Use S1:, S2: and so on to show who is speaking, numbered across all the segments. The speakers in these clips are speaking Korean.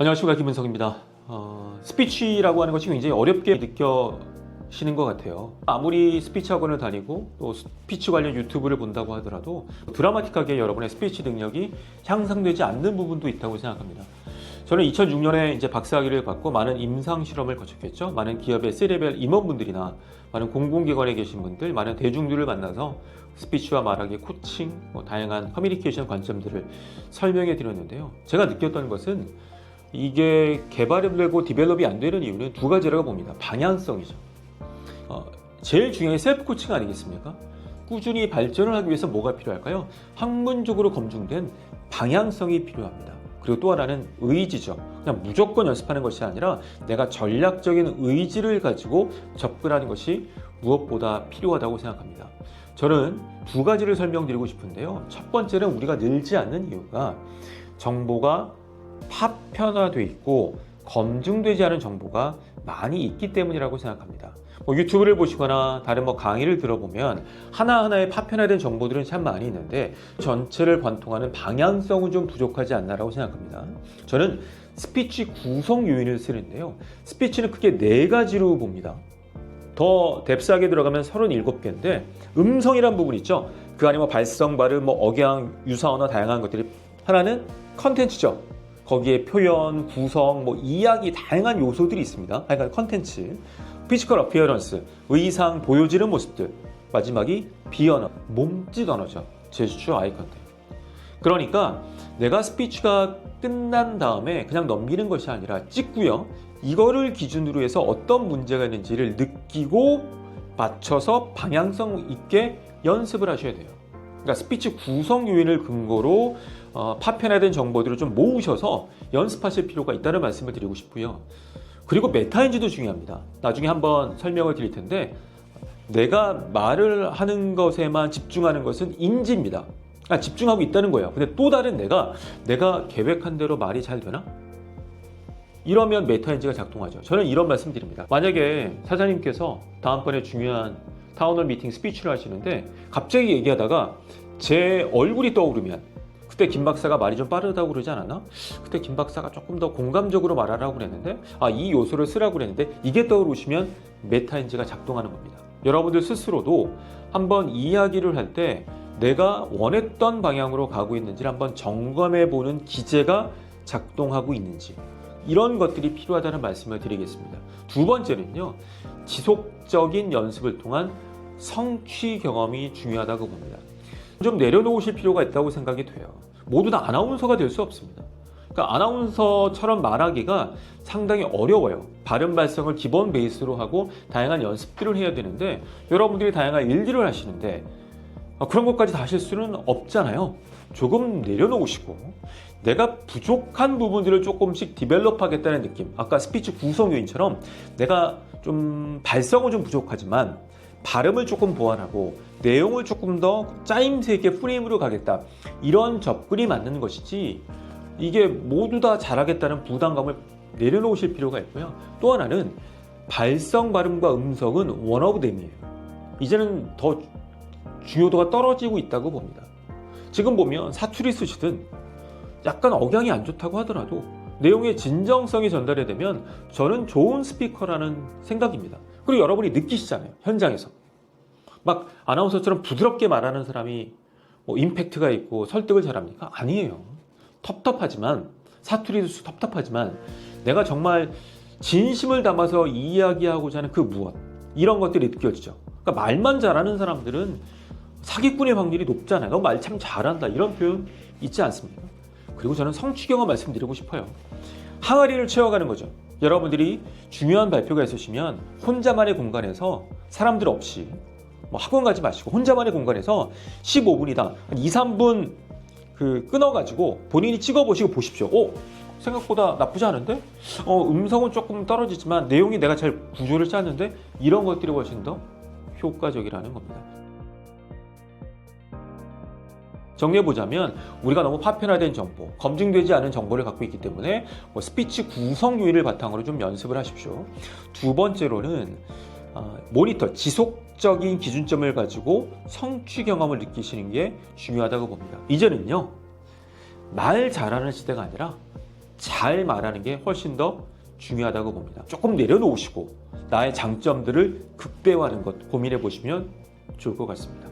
S1: 안녕하십니까, 김은석입니다. 스피치라고 하는 것이 굉장히 어렵게 느껴지는 것 같아요. 아무리 스피치 학원을 다니고 또 스피치 관련 유튜브를 본다고 하더라도 드라마틱하게 여러분의 스피치 능력이 향상되지 않는 부분도 있다고 생각합니다. 저는 2006년에 이제 박사학위를 받고 많은 임상 실험을 거쳤겠죠. 많은 기업의 C레벨 임원분들이나 많은 공공기관에 계신 분들, 많은 대중들을 만나서 스피치와 말하기, 코칭, 다양한 커뮤니케이션 관점들을 설명해 드렸는데요. 제가 느꼈던 것은 이게 개발이 되고 디벨롭이 안 되는 이유는 두 가지라고 봅니다. 방향성이죠. 제일 중요한 게 셀프 코칭 아니겠습니까? 꾸준히 발전을 하기 위해서 뭐가 필요할까요? 학문적으로 검증된 방향성이 필요합니다. 그리고 또 하나는 의지죠. 그냥 무조건 연습하는 것이 아니라 내가 전략적인 의지를 가지고 접근하는 것이 무엇보다 필요하다고 생각합니다. 저는 두 가지를 설명드리고 싶은데요. 첫 번째는 우리가 늘지 않는 이유가 정보가 파편화되어 있고 검증되지 않은 정보가 많이 있기 때문이라고 생각합니다. 유튜브를 보시거나 다른 강의를 들어보면 하나하나의 파편화된 정보들은 참 많이 있는데 전체를 관통하는 방향성은 좀 부족하지 않나라고 생각합니다. 저는 스피치 구성 요인을 쓰는데요. 스피치는 크게 네 가지로 봅니다. 더 뎁스하게 들어가면 37개인데 음성이란 부분 있죠. 그 안에 발성, 발음, 억양, 유사 언어 다양한 것들이 하나는 컨텐츠죠. 거기에 표현, 구성, 이야기 다양한 요소들이 있습니다. 하여간 컨텐츠, 피지컬 어피어런스, 의상, 보여지는 모습들, 마지막이 비언어, 몸짓 언어죠. 제스처, 아이 컨택. 그러니까 내가 스피치가 끝난 다음에 그냥 넘기는 것이 아니라 찍고요. 이거를 기준으로 해서 어떤 문제가 있는지를 느끼고 맞춰서 방향성 있게 연습을 하셔야 돼요. 그러니까 스피치 구성 요인을 근거로 파편화된 정보들을 좀 모으셔서 연습하실 필요가 있다는 말씀을 드리고 싶고요. 그리고 메타인지도 중요합니다. 나중에 한번 설명을 드릴 텐데 내가 말을 하는 것에만 집중하는 것은 인지입니다. 집중하고 있다는 거예요. 근데 또 다른 내가 계획한 대로 말이 잘 되나? 이러면 메타인지가 작동하죠. 저는 이런 말씀 드립니다. 만약에 사장님께서 다음번에 중요한 타운홀 미팅 스피치를 하시는데 갑자기 얘기하다가 제 얼굴이 떠오르면 그때 김 박사가 말이 좀 빠르다고 그러지 않았나? 그때 김 박사가 조금 더 공감적으로 말하라고 그랬는데 이 요소를 쓰라고 그랬는데 이게 떠오르시면 메타인지가 작동하는 겁니다. 여러분들 스스로도 한번 이야기를 할 때 내가 원했던 방향으로 가고 있는지를 한번 점검해 보는 기제가 작동하고 있는지 이런 것들이 필요하다는 말씀을 드리겠습니다. 두 번째는요. 지속적인 연습을 통한 성취 경험이 중요하다고 봅니다. 좀 내려놓으실 필요가 있다고 생각이 돼요. 모두 다 아나운서가 될 수 없습니다. 그러니까 아나운서처럼 말하기가 상당히 어려워요. 발음 발성을 기본 베이스로 하고 다양한 연습들을 해야 되는데 여러분들이 다양한 일들을 하시는데 그런 것까지 다 하실 수는 없잖아요. 조금 내려놓으시고 내가 부족한 부분들을 조금씩 디벨롭 하겠다는 느낌. 아까 스피치 구성 요인처럼 내가 좀 발성은 좀 부족하지만 발음을 조금 보완하고 내용을 조금 더 짜임새 있게 프레임으로 가겠다. 이런 접근이 맞는 것이지 이게 모두 다 잘하겠다는 부담감을 내려놓으실 필요가 있고요. 또 하나는 발성, 발음과 음성은 원 오브 댐이에요. 이제는 더 중요도가 떨어지고 있다고 봅니다. 지금 보면 사투리 쓰시든 약간 억양이 안 좋다고 하더라도 내용의 진정성이 전달이 되면 저는 좋은 스피커라는 생각입니다. 그리고 여러분이 느끼시잖아요. 현장에서. 막 아나운서처럼 부드럽게 말하는 사람이 임팩트가 있고 설득을 잘합니까? 아니에요. 텁텁하지만 사투리도 텁텁하지만 내가 정말 진심을 담아서 이야기하고자 하는 그 무엇 이런 것들이 느껴지죠. 그러니까 말만 잘하는 사람들은 사기꾼의 확률이 높잖아요. 너 말 참 잘한다 이런 표현 있지 않습니까? 그리고 저는 성취경험 말씀드리고 싶어요. 항아리를 채워가는 거죠. 여러분들이 중요한 발표가 있으시면 혼자만의 공간에서 사람들 없이 학원 가지 마시고 혼자만의 공간에서 15분이다. 한 2, 3분 끊어가지고 본인이 찍어보시고 보십시오. 생각보다 나쁘지 않은데? 음성은 조금 떨어지지만 내용이 내가 잘 구조를 짰는데 이런 것들이 훨씬 더 효과적이라는 겁니다. 정리해보자면 우리가 너무 파편화된 정보, 검증되지 않은 정보를 갖고 있기 때문에 스피치 구성 요인을 바탕으로 좀 연습을 하십시오. 두 번째로는 모니터, 지속적인 기준점을 가지고 성취 경험을 느끼시는 게 중요하다고 봅니다. 이제는요, 말 잘하는 시대가 아니라 잘 말하는 게 훨씬 더 중요하다고 봅니다. 조금 내려놓으시고 나의 장점들을 극대화하는 것 고민해 보시면 좋을 것 같습니다.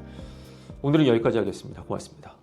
S1: 오늘은 여기까지 하겠습니다. 고맙습니다.